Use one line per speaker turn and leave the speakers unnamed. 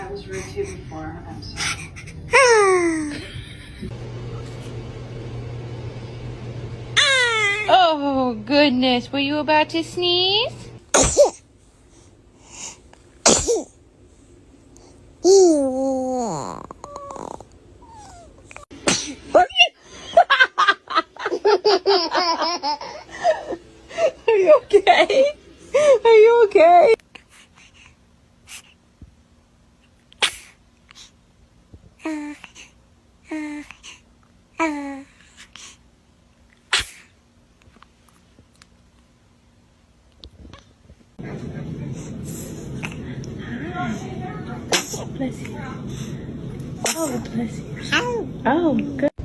I was rude to you before. I'm sorry.
Oh, goodness. Were you about to sneeze? Are you okay? Are you okay? Bless you. Oh, bless you. Oh, good.